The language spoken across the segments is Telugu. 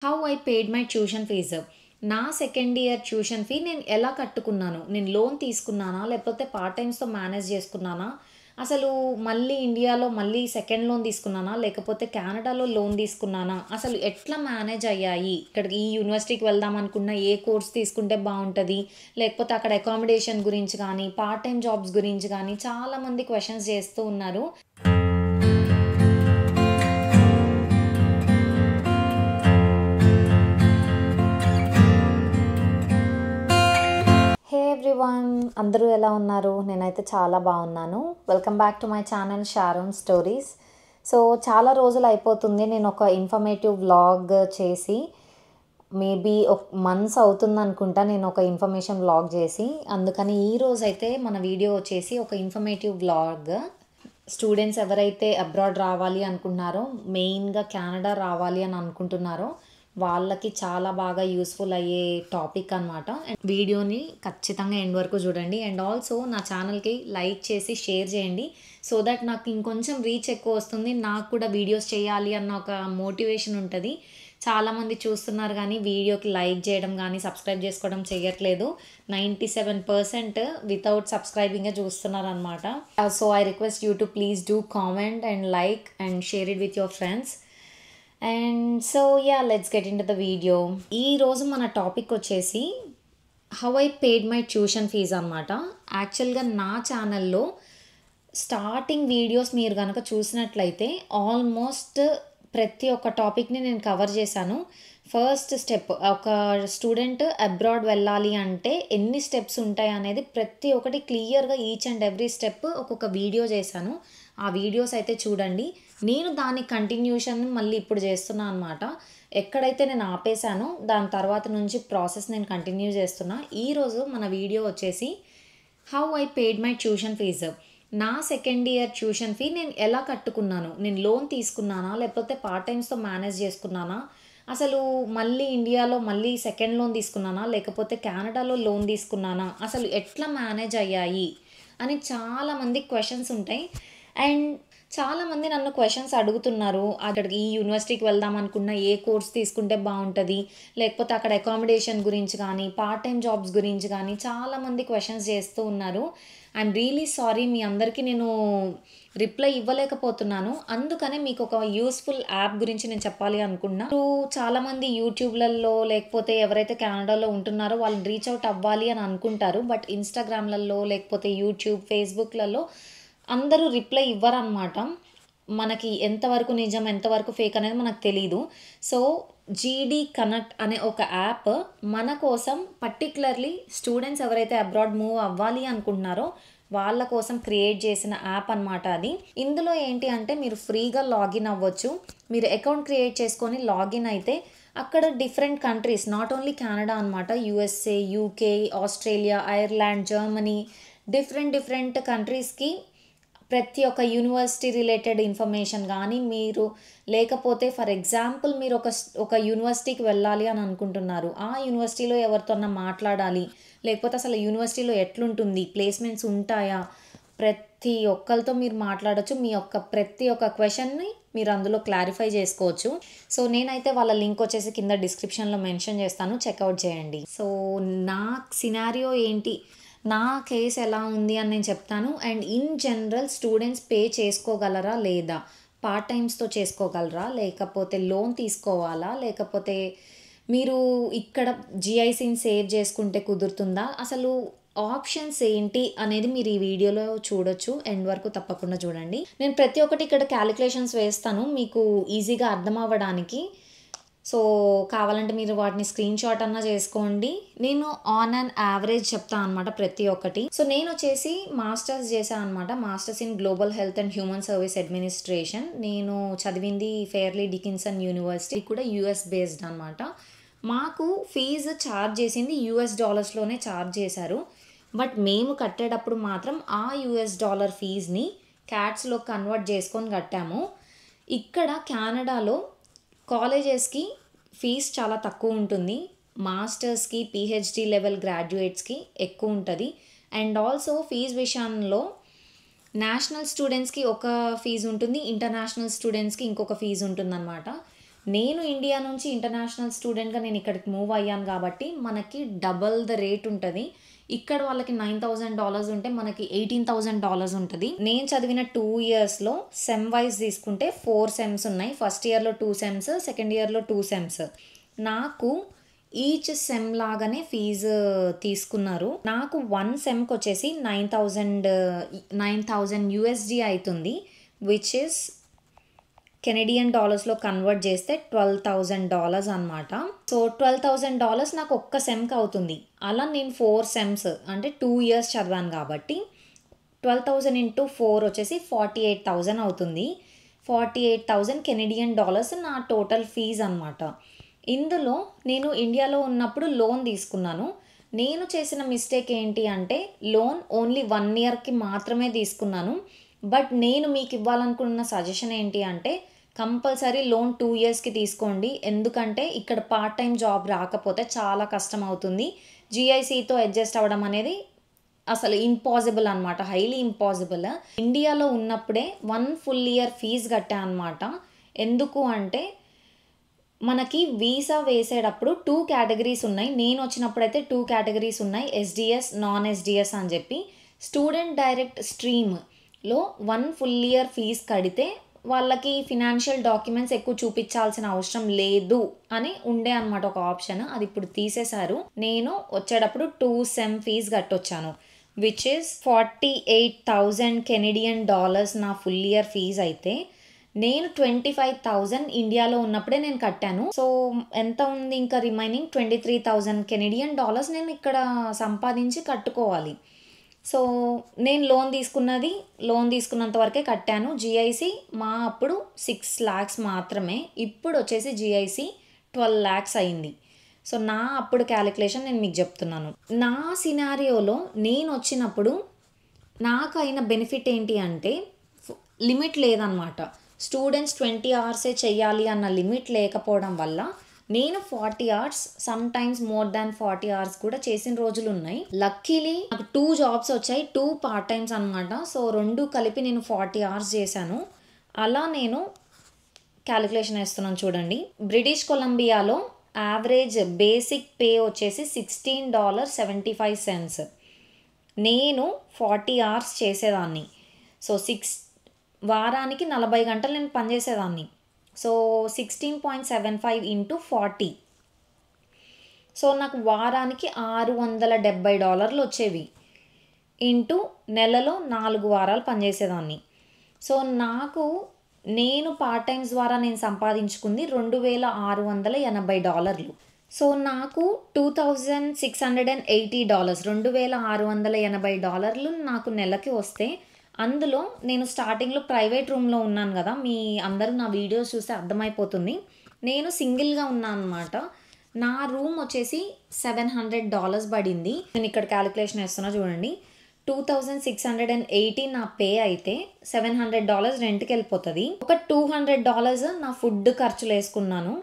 How I paid my tuition fees. నా సెకండ్ ఇయర్ ట్యూషన్ ఫీ నేను ఎలా కట్టుకున్నాను? నేను లోన్ తీసుకున్నానా? లేకపోతే పార్ట్ టైమ్స్‌తో మేనేజ్ చేసుకున్నానా? అసలు మళ్ళీ ఇండియాలో మళ్ళీ సెకండ్ లోన్ తీసుకున్నానా? లేకపోతే కెనడాలో లోన్ తీసుకున్నానా? అసలు ఎట్లా మేనేజ్ అయ్యాయి? ఇక్కడికి ఈ యూనివర్సిటీకి వెళ్దాం అనుకున్న ఏ కోర్స్ తీసుకుంటే బావుంటది? లేకపోతే అక్కడ అకామిడేషన్ గురించి గానీ, పార్ట్ టైమ్ జాబ్స్ గురించి గానీ చాలామంది క్వెషన్స్ చేస్తూ ఉన్నారు. హే ఎవ్రీవన్! అందరూ ఎలా ఉన్నారు? నేనైతే చాలా బాగున్నాను. Welcome back to my channel Sharon stories. So చాలా రోజులు అయిపోతుంది నేను ఒక ఇన్ఫర్మేటివ్ వ్లాగ్ చేసి. మేబీ మంత్స్ అవుతుందనుకుంటా నేను ఒక ఇన్ఫర్మేషన్ వ్లాగ్ చేసి. అందుకని ఈరోజైతే మన వీడియో వచ్చేసి ఒక ఇన్ఫర్మేటివ్ వ్లాగ్. స్టూడెంట్స్ ఎవరైతే అబ్రాడ్ రావాలి అనుకుంటున్నారో, మెయిన్‌గా కెనడా రావాలి అని అనుకుంటున్నారో వాళ్ళకి చాలా బాగా యూస్‌ఫుల్ అయ్యే టాపిక్ అనమాట. అండ్ వీడియోని ఖచ్చితంగా ఎండ్ వరకు చూడండి. అండ్ ఆల్సో నా ఛానల్‌కి లైక్ చేసి షేర్ చేయండి. సో దట్ నాకు ఇంకొంచెం రీచ్ ఎక్కువ వస్తుంది. నాకు కూడా వీడియోస్ చేయాలి అన్న ఒక మోటివేషన్ ఉంటది. చాలామంది చూస్తున్నారు గానీ వీడియోకి లైక్ చేయడం గానీ, సబ్స్క్రైబ్ చేసుకోవడం చెయ్యట్లేదు. 97% వితౌట్ సబ్స్క్రైబింగే చూస్తున్నారనమాట. So I request you to please do comment and like and share it with your friends. And so let's get into the video. ఈరోజు మన టాపిక్ వచ్చేసి how I paid my tuition fees అనమాట. యాక్చువల్గా నా ఛానల్లో స్టార్టింగ్ వీడియోస్ మీరు కనుక చూసినట్లయితే ఆల్మోస్ట్ ప్రతి ఒక్క టాపిక్ని నేను కవర్ చేశాను. ఫస్ట్ స్టెప్, ఒక స్టూడెంట్ అబ్రాడ్ వెళ్ళాలి అంటే ఎన్ని స్టెప్స్ ఉంటాయి అనేది ప్రతి ఒక్కటి క్లియర్గా ఈచ్ అండ్ ఎవ్రీ స్టెప్ ఒక్కొక్క వీడియో చేశాను. ఆ వీడియోస్ అయితే చూడండి. నేను దాని కంటిన్యూషన్ మళ్ళీ ఇప్పుడు చేస్తున్నా అనమాట. ఎక్కడైతే నేను ఆపేశానో దాని తర్వాత నుంచి ప్రాసెస్ నేను కంటిన్యూ చేస్తున్నా. ఈరోజు మన వీడియో వచ్చేసి how I paid my tuition fees. నా సెకండ్ ఇయర్ ట్యూషన్ ఫీ నేను ఎలా కట్టుకున్నాను? నేను లోన్ తీసుకున్నానా? లేకపోతే పార్ట్ టైమ్స్‌తో మేనేజ్ చేసుకున్నానా? అసలు మళ్ళీ ఇండియాలో మళ్ళీ సెకండ్ లోన్ తీసుకున్నానా? లేకపోతే కెనడాలో లోన్ తీసుకున్నానా? అసలు ఎట్లా మేనేజ్ అయ్యాయి? అని చాలామంది క్వెషన్స్ ఉంటాయి. అండ్ చాలామంది నన్ను క్వెషన్స్ అడుగుతున్నారు. అక్కడికి ఈ యూనివర్సిటీకి వెళ్దాం అనుకున్న ఏ కోర్స్ తీసుకుంటే బావుంటది? లేకపోతే అక్కడ అకామిడేషన్ గురించి గానీ, పార్ట్ టైమ్ జాబ్స్ గురించి గానీ చాలామంది క్వెషన్స్ చేస్తూ ఉన్నారు. ఐయామ్ రియలీ సారీ, మీ అందరికీ నేను రిప్లై ఇవ్వలేకపోతున్నాను. అందుకనే మీకు ఒక యూస్‌ఫుల్ యాప్ గురించి నేను చెప్పాలి అనుకున్నా. ఇప్పుడు చాలామంది యూట్యూబ్‌లలో లేకపోతే ఎవరైతే కెనడాలో ఉంటున్నారో వాళ్ళని రీచ్ అవుట్ అవ్వాలి అని అనుకుంటారు. బట్ ఇన్‌స్టాగ్రామ్‌లలో లేకపోతే యూట్యూబ్, ఫేస్‌బుక్‌లలో అందరూ రిప్లై ఇవ్వరనమాట. మనకి ఎంతవరకు నిజం, ఎంతవరకు ఫేక్ అనేది మనకు తెలీదు. సో జీడీ కనెక్ట్ అనే ఒక యాప్ మన కోసం పర్టిక్యులర్లీ స్టూడెంట్స్ ఎవరైతే అబ్రాడ్ మూవ్ అవ్వాలి అనుకుంటున్నారో వాళ్ళ కోసం క్రియేట్ చేసిన యాప్ అనమాట అది. ఇందులో ఏంటి అంటే మీరు ఫ్రీగా లాగిన్ అవ్వచ్చు. మీరు అకౌంట్ క్రియేట్ చేసుకొని లాగిన్ అయితే అక్కడ different countries, not only Canada అనమాట, USA, UK, Australia, Ireland, Germany, different కంట్రీస్‌కి ప్రతి ఒక్క యూనివర్సిటీ రిలేటెడ్ ఇన్ఫర్మేషన్ కానీ, మీరు లేకపోతే ఫర్ ఎగ్జాంపుల్ మీరు ఒక యూనివర్సిటీకి వెళ్ళాలి అని అనుకుంటున్నారు. ఆ యూనివర్సిటీలో ఎవరితోన్నా మాట్లాడాలి, లేకపోతే అసలు యూనివర్సిటీలో ఎట్లుంటుంది, ప్లేస్మెంట్స్ ఉంటాయా, ప్రతి ఒక్కరితో మీరు మాట్లాడొచ్చు. మీ యొక్క ప్రతి ఒక్క క్వెషన్ని మీరు అందులో క్లారిఫై చేసుకోవచ్చు. సో నేనైతే వాళ్ళ లింక్ వచ్చేసి కింద డిస్క్రిప్షన్లో మెన్షన్ చేస్తాను, చెక్అవుట్ చేయండి. సో నా సినారియో ఏంటి, నా కేస్ ఎలా ఉంది అని నేను చెప్తాను. And in general students pay చేసుకోగలరా లేదా? పార్ట్ టైమ్స్‌తో చేసుకోగలరా? లేకపోతే లోన్ తీసుకోవాలా? లేకపోతే మీరు ఇక్కడ జీఐసీని సేవ్ చేసుకుంటే కుదురుతుందా? అసలు ఆప్షన్స్ ఏంటి అనేది మీరు ఈ వీడియోలో చూడొచ్చు. ఎండ్ వరకు తప్పకుండా చూడండి. నేను ప్రతి ఒక్కటి ఇక్కడ క్యాలిక్యులేషన్స్ వేస్తాను మీకు ఈజీగా అర్థం అవ్వడానికి. సో కావాలంటే మీరు వాటిని స్క్రీన్ షాట్ అన్నా చేసుకోండి. నేను ఆన్ అండ్ యావరేజ్ చెప్తాను అనమాట ప్రతి ఒక్కటి. సో నేను వచ్చేసి మాస్టర్స్ చేశాను అనమాట. Masters in global health and human service administration. నేను చదివింది ఫెయిర్లీ డికిన్సన్ యూనివర్సిటీ, కూడా యూఎస్ బేస్డ్ అనమాట. మాకు ఫీజు ఛార్జ్ చేసింది యూఎస్ డాలర్స్లోనే ఛార్జ్ చేశారు. బట్ మేము కట్టేటప్పుడు మాత్రం ఆ యూఎస్ డాలర్ ఫీజ్ని క్యాట్స్లో కన్వర్ట్ చేసుకొని కట్టాము. ఇక్కడ కెనడాలో కాలేజెస్కి ఫీజ్ చాలా తక్కువ ఉంటుంది. మాస్టర్స్కి, పిహెచ్డి లెవెల్ గ్రాడ్యుయేట్స్కి ఎక్కువ ఉంటుంది. అండ్ ఆల్సో ఫీజ్ విషయంలో నేషనల్ స్టూడెంట్స్కి ఒక ఫీజు ఉంటుంది, ఇంటర్నేషనల్ స్టూడెంట్స్కి ఇంకొక ఫీజు ఉంటుందన్నమాట. నేను ఇండియా నుంచి ఇంటర్నేషనల్ స్టూడెంట్గా నేను ఇక్కడికి మూవ్ అయ్యాను కాబట్టి మనకి డబల్ ద రేట్ ఉంటుంది. ఇక్కడ వాళ్ళకి $9,000 ఉంటే మనకి $18,000 ఉంటుంది. నేను చదివిన 2 ఇయర్స్లో సెమ్ వైజ్ తీసుకుంటే 4 సెమ్స్ ఉన్నాయి. ఫస్ట్ ఇయర్లో 2 సెమ్స్, సెకండ్ ఇయర్లో 2 సెమ్స్. నాకు ఈచ్ సెమ్ లాగానే ఫీజు తీసుకున్నారు. నాకు 1 సెమ్కి వచ్చేసి 9,000 USD అవుతుంది, విచ్ ఇస్ కెనడియన్ డాలర్స్లో కన్వర్ట్ చేస్తే $12,000 అనమాట. సో $12,000 నాకు ఒక్క సెమ్కి అవుతుంది. అలా నేను 4 సెమ్స్ అంటే 2 ఇయర్స్ చదివాను కాబట్టి 12,000 ఇంటూ 4 వచ్చేసి 48,000 అవుతుంది. 48,000 కెనడియన్ డాలర్స్ నా టోటల్ ఫీజ్ అనమాట. ఇందులో నేను ఇండియాలో ఉన్నప్పుడు లోన్ తీసుకున్నాను. నేను చేసిన మిస్టేక్ ఏంటి అంటే లోన్ ఓన్లీ 1 ఇయర్కి మాత్రమే తీసుకున్నాను. బట్ నేను మీకు ఇవ్వాలనుకున్న సజెషన్ ఏంటి అంటే కంపల్సరీ లోన్ 2 ఇయర్స్కి తీసుకోండి. ఎందుకంటే ఇక్కడ పార్ట్ టైం జాబ్ రాకపోతే చాలా కష్టం అవుతుంది. జిఐసితో అడ్జస్ట్ అవ్వడం అనేది అసలు ఇంపాసిబుల్ అనమాట, హైలీ ఇంపాసిబుల్. ఇండియాలో ఉన్నప్పుడే 1 ఫుల్ ఇయర్ ఫీజు కట్టా అనమాట. ఎందుకు అంటే మనకి వీసా వేసేటప్పుడు 2 కేటగిరీస్ ఉన్నాయి. నేను వచ్చినప్పుడైతే 2 కేటగిరీస్ ఉన్నాయి, ఎస్డిఎస్, నాన్ ఎస్డిఎస్ అని చెప్పి. స్టూడెంట్ డైరెక్ట్ స్ట్రీమ్లో 1 ఫుల్ ఇయర్ ఫీజు కడితే వాళ్ళకి ఫినాన్షియల్ డాక్యుమెంట్స్ ఎక్కువ చూపించాల్సిన అవసరం లేదు అని ఉండే అనమాట ఒక ఆప్షన్. అది ఇప్పుడు తీసేశారు. నేను వచ్చేటప్పుడు 2 సెమ్ ఫీజు కట్టొచ్చాను, విచ్ ఇస్ 48,000 కెనడియన్ డాలర్స్ నా ఫుల్ ఇయర్ ఫీజు అయితే నేను 25,000 ఇండియాలో ఉన్నప్పుడే నేను కట్టాను. సో ఎంత ఉంది ఇంకా రిమైనింగ్ 23,000 కెనడియన్ డాలర్స్ నేను ఇక్కడ సంపాదించి కట్టుకోవాలి. సో నేను లోన్ తీసుకున్నంత వరకే కట్టాను. జిఐసి మా అప్పుడు 6 lakhs మాత్రమే, ఇప్పుడు వచ్చేసి జిఐసి 12 lakhs అయింది. సో నా అప్పుడు క్యాలిక్యులేషన్ నేను మీకు చెప్తున్నాను. నా సినారియోలో నేను వచ్చినప్పుడు నాకు అయిన బెనిఫిట్ ఏంటి అంటే లిమిట్ లేదనమాట. స్టూడెంట్స్ 20 అవర్సే చెయ్యాలి అన్న లిమిట్ లేకపోవడం వల్ల నేను 40 hours, some times more than 40 hours కూడా చేసిన రోజులు ఉన్నాయి. లక్కీలీ నాకు 2 జాబ్స్ వచ్చాయి, 2 పార్ట్ టైమ్స్ అనమాట. సో 2 కలిపి నేను 40 అవర్స్ చేశాను. అలా నేను క్యాలిక్యులేషన్ వేస్తున్నాను చూడండి. బ్రిటిష్ కొలంబియాలో యావరేజ్ బేసిక్ పే వచ్చేసి $16.75. నేను 40 అవర్స్ చేసేదాన్ని. సో వారానికి 40 గంటలు నేను పనిచేసేదాన్ని. So 16.75 into 40. సో నాకు వారానికి $670 వచ్చేవి. ఇంటూ నెలలో 4 వారాలు పనిచేసేదాన్ని. సో నేను పార్ట్ టైమ్స్ ద్వారా నేను సంపాదించుకుంది $2,680. సో నాకు $2,680, $2,680 నాకు నెలకి వస్తే అందులో నేను స్టార్టింగ్లో ప్రైవేట్ రూమ్లో ఉన్నాను కదా, మీ అందరూ నా వీడియోస్ చూస్తే అర్థమైపోతుంది. నేను సింగిల్గా ఉన్నాను అనమాట. నా రూమ్ వచ్చేసి $700 పడింది. నేను ఇక్కడ క్యాలిక్యులేషన్ వేస్తున్నా చూడండి. 2,680 నా పే అయితే $700 రెంట్కి వెళ్ళిపోతుంది. ఒక $200 నా ఫుడ్ ఖర్చులు వేసుకున్నాను.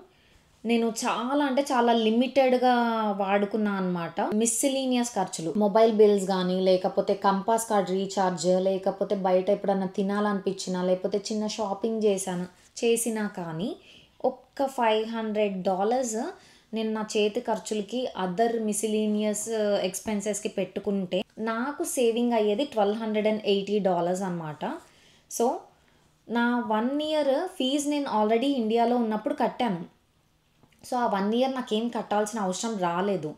నేను చాలా లిమిటెడ్గా వాడుకున్నా అనమాట. మిస్సిలీనియస్ ఖర్చులు, మొబైల్ బిల్స్ కానీ, లేకపోతే కంపాస్ కార్డ్ రీఛార్జ్, లేకపోతే బయట ఎప్పుడన్నా తినాలనిపించినా, లేకపోతే చిన్న షాపింగ్ చేసినా కానీ ఒక్క $500 నేను నా చేతి ఖర్చులకి, అదర్ మిస్సిలీనియస్ ఎక్స్పెన్సెస్కి పెట్టుకుంటే నాకు సేవింగ్ అయ్యేది $1,280 అనమాట. సో నా 1 ఇయర్ ఫీజు నేను ఆల్రెడీ ఇండియాలో ఉన్నప్పుడు కట్టాను. సో ఆ 1 ఇయర్ నాకేం కట్టాల్సిన అవసరం రాలేదు.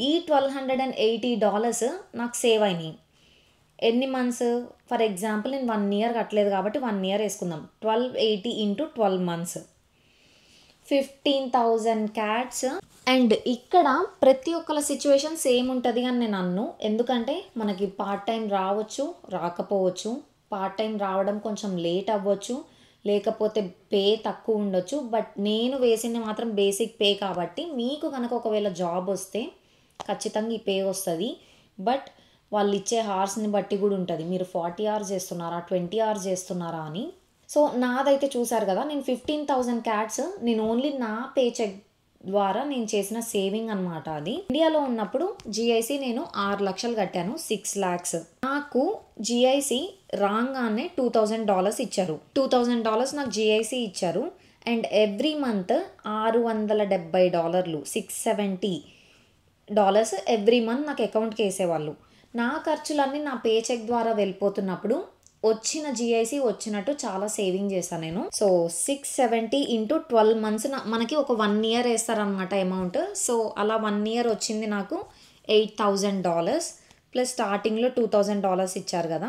ఈ $1,280 నాకు సేవ్ అయినాయి. ఎన్ని మంత్స్? ఫర్ ఎగ్జాంపుల్ నేను 1 ఇయర్ కట్టలేదు కాబట్టి 1 ఇయర్ వేసుకుందాం. 1280 ఇంటూ 12 months, 15,000 క్యాట్స్. అండ్ ఇక్కడ ప్రతి ఒక్కళ్ళ సిచ్యువేషన్ సేమ్ ఉంటుంది అని నేను అన్ను. ఎందుకంటే మనకి పార్ట్ టైం రావచ్చు, రాకపోవచ్చు. పార్ట్ టైం రావడం కొంచెం లేట్ అవ్వచ్చు, లేకపోతే పే తక్కువ ఉండొచ్చు. బట్ నేను వేసింది మాత్రం బేసిక్ పే కాబట్టి మీకు కనుక ఒకవేళ జాబ్ వస్తే ఖచ్చితంగా ఈ పే వస్తుంది. బట్ వాళ్ళు ఇచ్చే హార్స్ని బట్టి కూడా ఉంటుంది. మీరు 40 అవర్స్ చేస్తున్నారా, 20 అవర్స్ చేస్తున్నారా అని. సో నాదైతే చూసారు కదా, నేను 15,000 క్యాట్స్ నేను ఓన్లీ నా పే చెక్ ద్వారా నేను చేసిన సేవింగ్ అనమాట. అది ఇండియాలో ఉన్నప్పుడు జిఐసి నేను 6 లక్షలు కట్టాను, 6 lakhs. నాకు జిఐసి రాగానే $2,000 ఇచ్చారు. $2,000 నాకు జిఐసి ఇచ్చారు. And every month $670 $670 every month నాకు అకౌంట్కి వేసేవాళ్ళు. నా ఖర్చులన్నీ నా పే చెక్ ద్వారా వెళ్ళిపోతున్నప్పుడు వచ్చిన జిఐసి వచ్చినట్టు చాలా సేవింగ్ చేశాను నేను. సో 670 ఇంటూ 12 మంత్స్ మనకి ఒక 1 ఇయర్ వేస్తారనమాట అమౌంట్. సో అలా 1 ఇయర్ వచ్చింది నాకు $8,000 ప్లస్ స్టార్టింగ్లో $2,000 ఇచ్చారు కదా,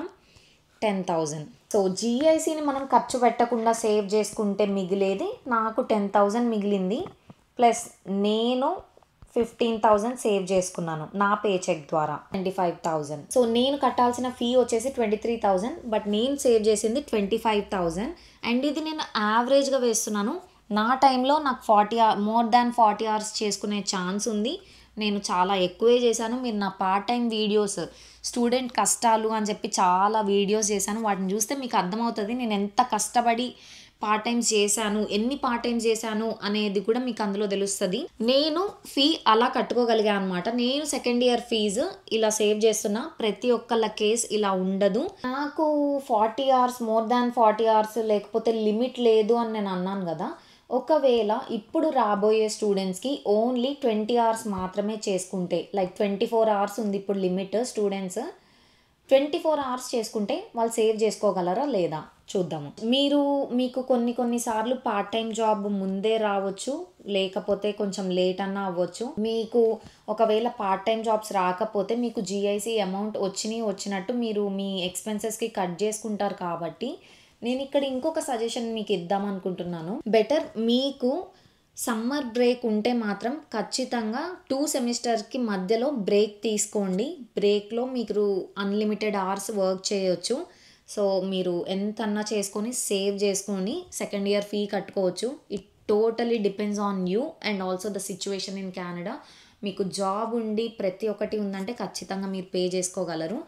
10,000. సో జిఐసిని మనం ఖర్చు పెట్టకుండా సేవ్ చేసుకుంటే మిగిలేది నాకు 10,000 మిగిలింది. ప్లస్ నేను 15,000 సేవ్ చేసుకున్నాను నా పే చెక్ ద్వారా, 25,000. సో నేను కట్టాల్సిన ఫీ వచ్చేసి 23,000, బట్ నేను సేవ్ చేసింది 25,000. అండ్ ఇది నేను యావరేజ్గా వేస్తున్నాను. నా టైంలో నాకు మోర్ దాన్ 40 అవర్స్ చేసుకునే ఛాన్స్ ఉంది. నేను చాలా ఎక్కువే చేశాను. మీరు నా పార్ట్ టైం వీడియోస్ స్టూడెంట్ కష్టాలు అని చెప్పి చాలా వీడియోస్ చేశాను. వాటిని చూస్తే మీకు అర్థమవుతుంది నేను ఎంత కష్టపడి పార్ట్ టైమ్స్ చేశాను, ఎన్ని పార్ట్ టైమ్స్ చేశాను అనేది కూడా మీకు అందులో తెలుస్తుంది. నేను ఫీ అలా కట్టుకోగలిగాను అనమాట. నేను సెకండ్ ఇయర్ ఫీజు ఇలా సేవ్ చేస్తున్నా. ప్రతి ఒక్కళ్ళ కేస్ ఇలా ఉండదు. నాకు 40 అవర్స్, మోర్ దాన్ 40 అవర్స్ లేకపోతే లిమిట్ లేదు అని నేను అన్నాను కదా. ఒకవేళ ఇప్పుడు రాబోయే స్టూడెంట్స్కి ఓన్లీ 20 అవర్స్ మాత్రమే చేసుకుంటే, లైక్ 24 అవర్స్ ఉంది ఇప్పుడు లిమిట్, స్టూడెంట్స్ 24 అవర్స్ చేసుకుంటే వాళ్ళు సేవ్ చేసుకోగలరా లేదా చూద్దాము. మీకు కొన్నిసార్లు పార్ట్ టైం జాబ్ ముందే రావచ్చు, లేకపోతే కొంచెం లేట్ అన్నా అవ్వచ్చు. మీకు ఒకవేళ పార్ట్ టైం జాబ్స్ రాకపోతే మీకు జిఐసి అమౌంట్ వచ్చినట్టు మీరు మీ ఎక్స్పెన్సెస్కి కట్ చేసుకుంటారు. కాబట్టి నేను ఇక్కడ ఇంకొక సజెషన్ మీకు ఇద్దాం అనుకుంటున్నాను. బెటర్ మీకు సమ్మర్ బ్రేక్ ఉంటే మాత్రం ఖచ్చితంగా 2 సెమిస్టర్కి మధ్యలో బ్రేక్ తీసుకోండి. బ్రేక్లో మీరు అన్లిమిటెడ్ అవర్స్ వర్క్ చేయొచ్చు. సో మీరు ఎంతన్నా చేసుకొని సేవ్ చేసుకొని సెకండ్ ఇయర్ ఫీ కట్టుకోవచ్చు. It totally depends on you and also the situation in Canada. మీకు జాబ్ ఉండి ప్రతి ఒక్కటి ఉందంటే ఖచ్చితంగా మీరు పే చేసుకోగలరు.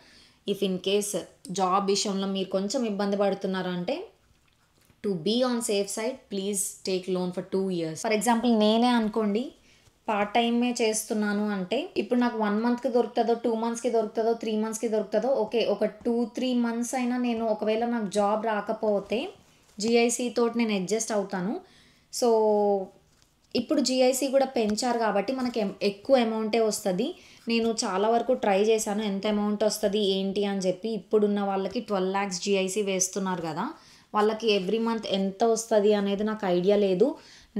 ఇఫ్ ఇన్ కేస్ జాబ్ విషయంలో మీరు కొంచెం ఇబ్బంది పడుతున్నారు అంటే to be on safe side please take loan for 2 years. For example నేనే అనుకోండి, పార్ట్ టైమే చేస్తున్నాను అంటే ఇప్పుడు నాకు 1 మంత్కి దొరుకుతుందో, 2 మంత్స్కి దొరుకుతుందో, 3 మంత్స్కి దొరుకుతుందో, ఓకే ఒక 2-3 మంత్స్ అయినా నేను ఒకవేళ నాకు జాబ్ రాకపోతే జిఐసి తోటి నేను అడ్జస్ట్ అవుతాను. సో ఇప్పుడు జిఐసి కూడా పెంచారు కాబట్టి మనకి ఎక్కువ అమౌంటే వస్తుంది. నేను చాలా వరకు ట్రై చేశాను ఎంత అమౌంట్ వస్తుంది ఏంటి అని చెప్పి. ఇప్పుడున్న వాళ్ళకి 12 lakhs జిఐసి వేస్తున్నారు కదా, వాళ్ళకి ఎవ్రీ మంత్ ఎంత వస్తుంది అనేది నాకు ఐడియా లేదు.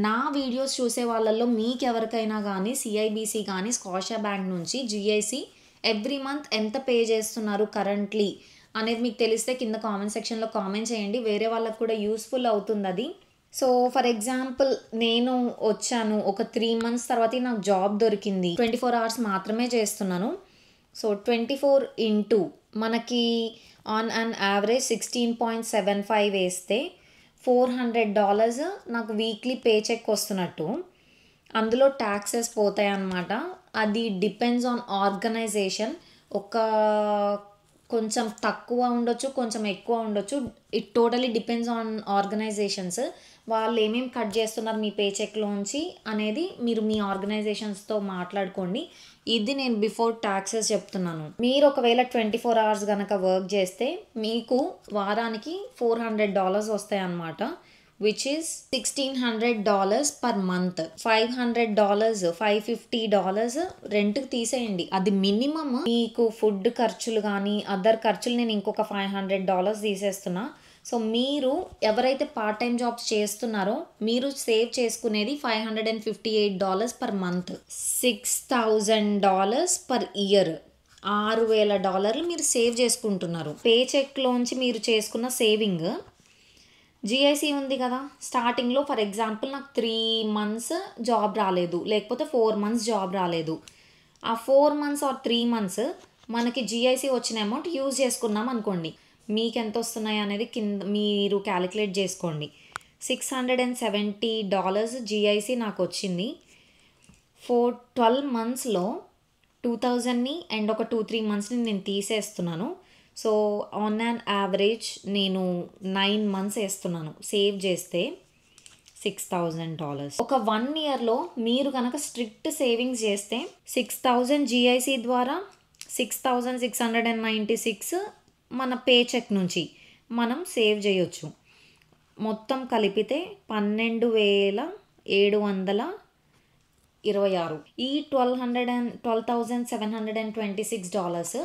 నా వీడియోస్ చూసే వాళ్ళల్లో మీకు ఎవరికైనా కానీ సిఐబిసి కానీ స్కాషియా బ్యాంక్ నుంచి జిఐసి ఎవ్రీ మంత్ ఎంత పే చేస్తున్నారు కరెంట్లీ అనేది మీకు తెలిస్తే కింద కామెంట్ సెక్షన్లో కామెంట్ చేయండి. వేరే వాళ్ళకి కూడా యూస్ఫుల్ అవుతుంది అది. సో ఫర్ ఎగ్జాంపుల్ నేను వచ్చాను, ఒక 3 months తర్వాత నాకు జాబ్ దొరికింది, 24 అవర్స్ మాత్రమే చేస్తున్నాను. సో 24 ఇంటూ మనకి ఆన్ అన్ యావరేజ్ 16.75 వేస్తే $400 నాకు వీక్లీ పే చెక్ వస్తున్నట్టు. అందులో ట్యాక్సెస్ పోతాయి అన్నమాట. అది డిపెండ్స్ ఆన్ ఆర్గనైజేషన్. కొంచెం తక్కువ ఉండొచ్చు, కొంచెం ఎక్కువ ఉండొచ్చు. It totally depends on organisations. వాళ్ళు ఏమేమి కట్ చేస్తున్నారు మీ పే చెక్లోంచి అనేది మీరు మీ ఆర్గనైజేషన్స్తో మాట్లాడుకోండి. ఇది నేను బిఫోర్ ట్యాక్సెస్ చెప్తున్నాను. మీరు ఒకవేళ 24 అవర్స్ కనుక వర్క్ చేస్తే మీకు వారానికి $400 వస్తాయి అన్నమాట, విచ్ ఈస్ $1,600 పర్ మంత్. $500 $550 రెంట్కి తీసేయండి. అది మినిమమ్. మీకు ఫుడ్ ఖర్చులు కానీ అదర్ ఖర్చులు నేను ఇంకొక $500 తీసేస్తున్నా. సో మీరు ఎవరైతే పార్ట్ టైం జాబ్స్ చేస్తున్నారో మీరు సేవ్ చేసుకునేది $558 పర్ మంత్, $6,000 పర్ ఇయర్, $6,000 మీరు సేవ్ చేసుకుంటున్నారు. పే చెక్లోంచి మీరు చేసుకున్న సేవింగ్. జిఐసి ఉంది కదా, స్టార్టింగ్లో ఫర్ ఎగ్జాంపుల్ నాకు 3 months జాబ్ రాలేదు, లేకపోతే 4 months జాబ్ రాలేదు. ఆ 4 months ఆర్ 3 months మనకి జిఐసి వచ్చిన అమౌంట్ యూజ్ చేసుకున్నాం అనుకోండి. మీకు ఎంత వస్తున్నాయి అనేది కింద మీరు క్యాలిక్యులేట్ చేసుకోండి. $670 జిఐసి నాకు వచ్చింది. 12 monthsలో 2,000ని అండ్ ఒక 2-3 monthsని నేను తీసేస్తున్నాను. సో ఆన్ అన్ యావరేజ్ నేను 9 months వేస్తున్నాను. సేవ్ చేస్తే $6,000. ఒక 1 yearలో మీరు కనుక స్ట్రిక్ట్ సేవింగ్స్ చేస్తే 6,000 జిఐసి ద్వారా 6,696 మన పే చెక్ నుంచి మనం సేవ్ చేయొచ్చు. మొత్తం కలిపితే 12,726. ఈ $12,726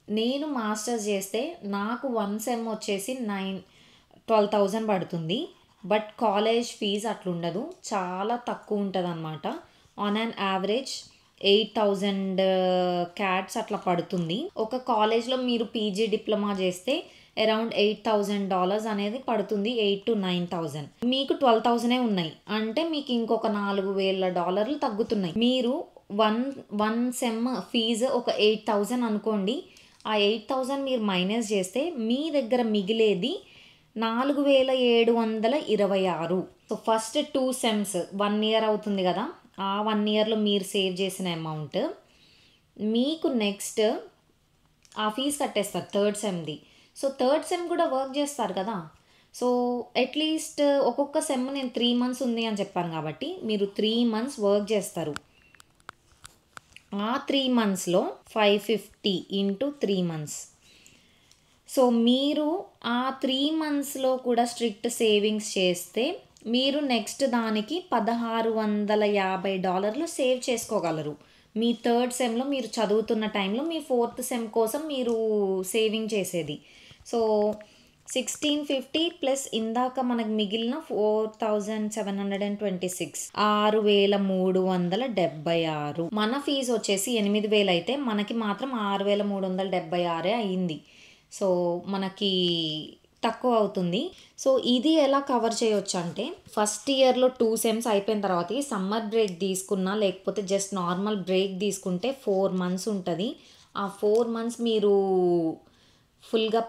నేను మాస్టర్స్ చేస్తే నాకు 1 సెమ్ వచ్చేసి 12,000 పడుతుంది. బట్ కాలేజ్ ఫీజు అట్లుండదు, చాలా తక్కువ ఉంటుంది అనమాట. ఆన్ అన్ యావరేజ్ 8,000 క్యాట్స్ అట్లా పడుతుంది. ఒక కాలేజ్లో మీరు పీజీ డిప్లొమా చేస్తే అరౌండ్ $8,000 అనేది పడుతుంది. 8,000 to 9,000. మీకు 12,000 ఉన్నాయి అంటే మీకు ఇంకొక $4,000 తగ్గుతున్నాయి. మీరు వన్ సెమ్ ఫీజు ఒక 8,000 అనుకోండి. ఆ 8,000 మీరు మైనస్ చేస్తే మీ దగ్గర మిగిలేది 4,726. సో ఫస్ట్ 2 సెమ్స్ 1 ఇయర్ అవుతుంది కదా, ఆ 1 ఇయర్లో మీరు సేవ్ చేసిన అమౌంట్ మీకు నెక్స్ట్ ఆ ఫీజు కట్టేస్తారు థర్డ్ సెమ్ది. సో థర్డ్ సెమ్ కూడా వర్క్ చేస్తారు కదా. సో అట్లీస్ట్ ఒక్కొక్క సెమ్ నేను 3 months ఉంది అని చెప్పాను కాబట్టి మీరు 3 months వర్క్ చేస్తారు. ఆ 3 monthsలో 550 into 3 months. సో మీరు ఆ 3 monthsలో కూడా స్ట్రిక్ట్ సేవింగ్స్ చేస్తే మీరు నెక్స్ట్ దానికి $1,650 సేవ్ చేసుకోగలరు. మీ థర్డ్ సెమ్లో మీరు చదువుతున్న టైంలో మీ ఫోర్త్ సెమ్ కోసం మీరు సేవింగ్ చేసేది. సో 1,650 ప్లస్ ఇందాక మనకు మిగిలిన 4,726, 6,376. మన ఫీజు వచ్చేసి 8,000 అయితే మనకి మాత్రం 6,376 అయ్యింది. సో మనకి తక్కువ అవుతుంది. సో ఇది ఎలా కవర్ చేయొచ్చు అంటే ఫస్ట్ ఇయర్లో 2 సెమ్స్ అయిపోయిన తర్వాత సమ్మర్ బ్రేక్ తీసుకున్నా లేకపోతే జస్ట్ నార్మల్ బ్రేక్ తీసుకుంటే 4 months ఉంటుంది. ఆ 4 months మీరు ఫుల్గా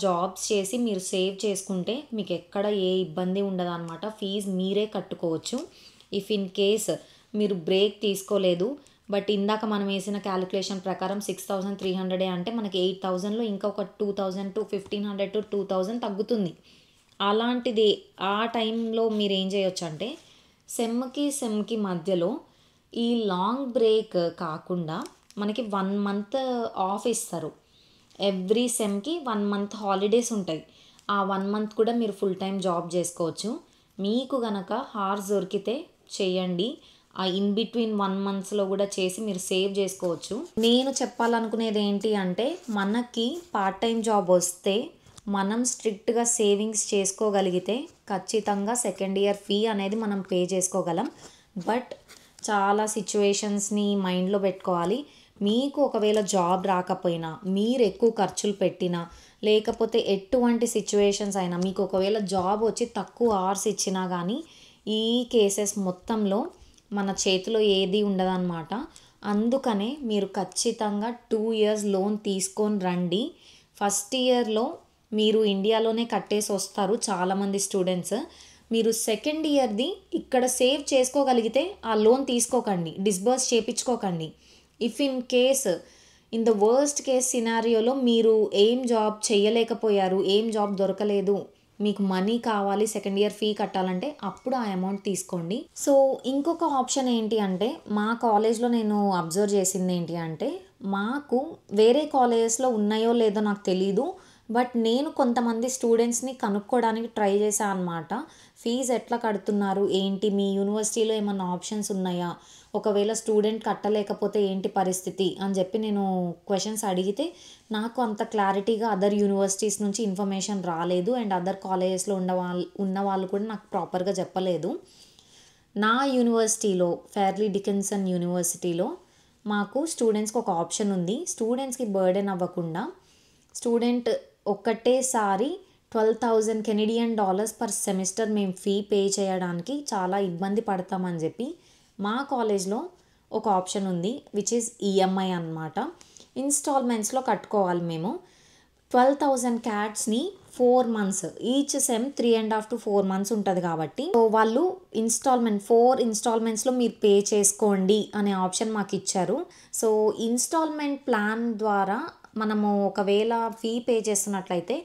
జాబ్స్ చేసి మీరు సేవ్ చేసుకుంటే మీకు ఎక్కడ ఏ ఇబ్బంది ఉండదు అనమాట. ఫీజు మీరే కట్టుకోవచ్చు. ఇఫ్ ఇన్ కేస్ మీరు బ్రేక్ తీసుకోలేదు బట్ ఇందాక మనం వేసిన క్యాలిక్యులేషన్ ప్రకారం 6,300 అంటే మనకి 8,000లో ఇంకా ఒక 2,000 to 1,500 to 2,000 తగ్గుతుంది. అలాంటిది ఆ టైంలో మీరు ఏం చేయొచ్చు అంటే సెమ్కి మధ్యలో ఈ లాంగ్ బ్రేక్ కాకుండా మనకి 1 month ఆఫ్ ఇస్తారు. ఎవ్రీ సెమ్కి 1 month హాలిడేస్ ఉంటాయి. ఆ 1 month కూడా మీరు ఫుల్ టైం జాబ్ చేసుకోవచ్చు. మీకు గనక హార్స్ దొరికితే చేయండి. ఆ ఇన్ బిట్వీన్ 1 monthsలో కూడా చేసి మీరు సేవ్ చేసుకోవచ్చు. నేను చెప్పాలనుకునేది ఏంటి అంటే మనకి పార్ట్ టైం జాబ్ వస్తే మనం స్ట్రిక్ట్గా సేవింగ్స్ చేసుకోగలిగితే ఖచ్చితంగా సెకండ్ ఇయర్ ఫీ అనేది మనం పే చేసుకోగలం. బట్ చాలా సిచ్యువేషన్స్ని మైండ్లో పెట్టుకోవాలి. మీకు ఒకవేళ జాబ్ రాకపోయినా, మీరు ఎక్కువ ఖర్చులు పెట్టినా, లేకపోతే ఎటువంటి సిచ్యువేషన్స్ అయినా మీకు ఒకవేళ జాబ్ వచ్చి తక్కువ అవర్స్ ఇచ్చినా కానీ ఈ కేసెస్ మొత్తంలో మన చేతిలో ఏది ఉండదన్నమాట. అందుకనే మీరు ఖచ్చితంగా 2 years లోన్ తీసుకొని రండి. ఫస్ట్ ఇయర్లో మీరు ఇండియాలోనే కట్టేసి వస్తారు చాలామంది స్టూడెంట్స్. మీరు సెకండ్ ఇయర్ది ఇక్కడ సేవ్ చేసుకోగలిగితే ఆ లోన్ తీసుకోకండి, డిస్బర్స్ చేయించుకోకండి. If in case in the worst case సినారియోలో మీరు ఏం జాబ్ చేయలేకపోయారు, ఏం జాబ్ దొరకలేదు, మీకు మనీ కావాలి సెకండ్ ఇయర్ ఫీ కట్టాలంటే అప్పుడు ఆ అమౌంట్ తీసుకోండి. సో ఇంకొక ఆప్షన్ ఏంటి అంటే మా కాలేజ్లో నేను అబ్జర్వ్ చేసింది ఏంటి అంటే మాకు వేరే కాలేజెస్లో ఉన్నాయో లేదో నాకు తెలీదు, బట్ నేను కొంతమంది స్టూడెంట్స్ని కనుక్కోవడానికి ట్రై చేశాను అనమాట. ఫీజు ఎట్లా కడుతున్నారు ఏంటి, మీ యూనివర్సిటీలో ఏమన్నా ఆప్షన్స్ ఉన్నాయా, ఒకవేళ స్టూడెంట్ కట్టలేకపోతే ఏంటి పరిస్థితి అని చెప్పి నేను క్వశ్చన్స్ అడిగితే నాకు అంత క్లారిటీగా అదర్ యూనివర్సిటీస్ నుంచి ఇన్ఫర్మేషన్ రాలేదు. అండ్ అదర్ కాలేజెస్లో ఉన్న వాళ్ళు కూడా నాకు ప్రాపర్గా చెప్పలేదు. నా యూనివర్సిటీలో ఫెయిర్లీ డికిన్సన్ యూనివర్సిటీలో మాకు స్టూడెంట్స్కి ఒక ఆప్షన్ ఉంది. స్టూడెంట్స్కి బర్డెన్ అవ్వకుండా స్టూడెంట్ ఒక్కటేసారి $12,000 పర్ సెమిస్టర్ మేము ఫీ పే చేయడానికి చాలా ఇబ్బంది పడతామని చెప్పి మా కాలేజ్లో ఒక ఆప్షన్ ఉంది, విచ్ ఈజ్ ఈఎంఐ అన్నమాట. ఇన్స్టాల్మెంట్స్లో కట్టుకోవాలి మేము. 12,000 క్యాట్స్ని 4 months, each sem 3.5 to 4 months ఉంటుంది కాబట్టి సో వాళ్ళు 4 ఇన్స్టాల్మెంట్స్లో మీరు పే చేసుకోండి అనే ఆప్షన్ మాకు ఇచ్చారు. సో ఇన్స్టాల్మెంట్ ప్లాన్ ద్వారా మనము ఒకవేళ ఫీ పే చేస్తున్నట్లయితే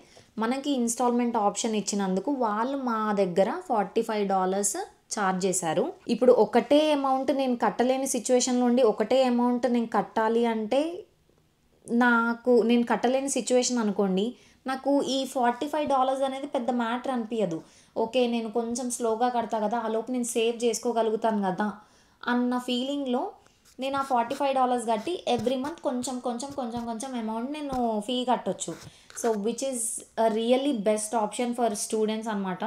మనకి ఇన్స్టాల్మెంట్ ఆప్షన్ ఇచ్చినందుకు వాళ్ళు మా దగ్గర $45 ఛార్జ్ చేశారు. ఇప్పుడు ఒకటే అమౌంట్ నేను కట్టలేని సిచ్యువేషన్ నుండి ఒకటే అమౌంట్ నేను కట్టాలి అంటే నేను కట్టలేని సిచ్యువేషన్ అనుకోండి, నాకు ఈ $45 అనేది పెద్ద మ్యాటర్ అనిపించదు. ఓకే, నేను కొంచెం స్లోగా కడతా కదా, ఆలోపు నేను సేవ్ చేసుకోగలుగుతాను కదా అన్న ఫీలింగ్లో నేను ఆ $45 కట్టి ఎవ్రీ మంత్ కొంచెం కొంచెం కొంచెం కొంచెం అమౌంట్ నేను ఫీ కట్టొచ్చు. So which is really best option for students అనమాట.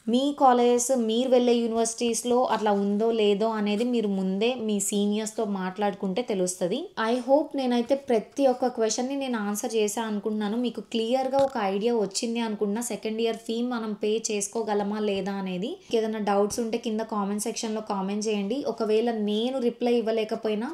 మీ కాలేజెస్, మీరు వెళ్ళే యూనివర్సిటీస్లో అట్లా ఉందో లేదో అనేది మీరు ముందే మీ సీనియర్స్తో మాట్లాడుకుంటే తెలుస్తుంది. ఐ హోప్ నేనైతే ప్రతి ఒక్క క్వశ్చన్ని నేను ఆన్సర్ చేశాను అనుకుంటున్నాను. మీకు క్లియర్గా ఒక ఐడియా వచ్చింది అనుకుంటున్నా సెకండ్ ఇయర్ ఫీ మనం పే చేసుకోగలమా లేదా అనేది. ఏదైనా డౌట్స్ ఉంటే కింద కామెంట్ సెక్షన్లో కామెంట్ చేయండి. ఒకవేళ నేను రిప్లై ఇవ్వలేకపోయినా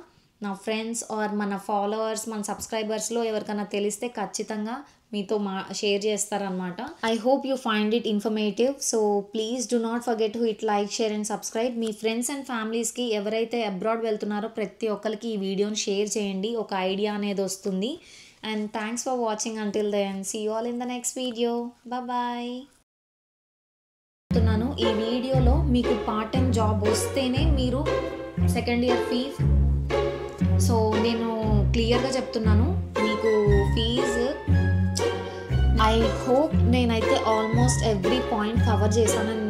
నా ఫ్రెండ్స్ ఆర్ మన ఫాలోవర్స్, మన సబ్స్క్రైబర్స్లో ఎవరికైనా తెలిస్తే ఖచ్చితంగా మీతో షేర్ చేస్తారనమాట. I hope you find it informative. So please do not forget to hit like, share and subscribe. మీ ఫ్రెండ్స్ అండ్ ఫ్యామిలీస్కి ఎవరైతే అబ్రాడ్ వెళ్తున్నారో ప్రతి ఒక్కరికి ఈ వీడియోని షేర్ చేయండి. ఒక ఐడియా అనేది వస్తుంది. And thanks for watching until then. See you all in the next video. Bye. ఈ వీడియోలో మీకు పార్ట్ టైం జాబ్ వస్తేనే మీరు సెకండ్ ఇయర్ ఫీ, సో నేను క్లియర్గా చెప్తున్నాను మీకు ఫీజు. ఐ హోప్ నేనైతే ఆల్మోస్ట్ ఎవ్రీ పాయింట్ కవర్ చేశానని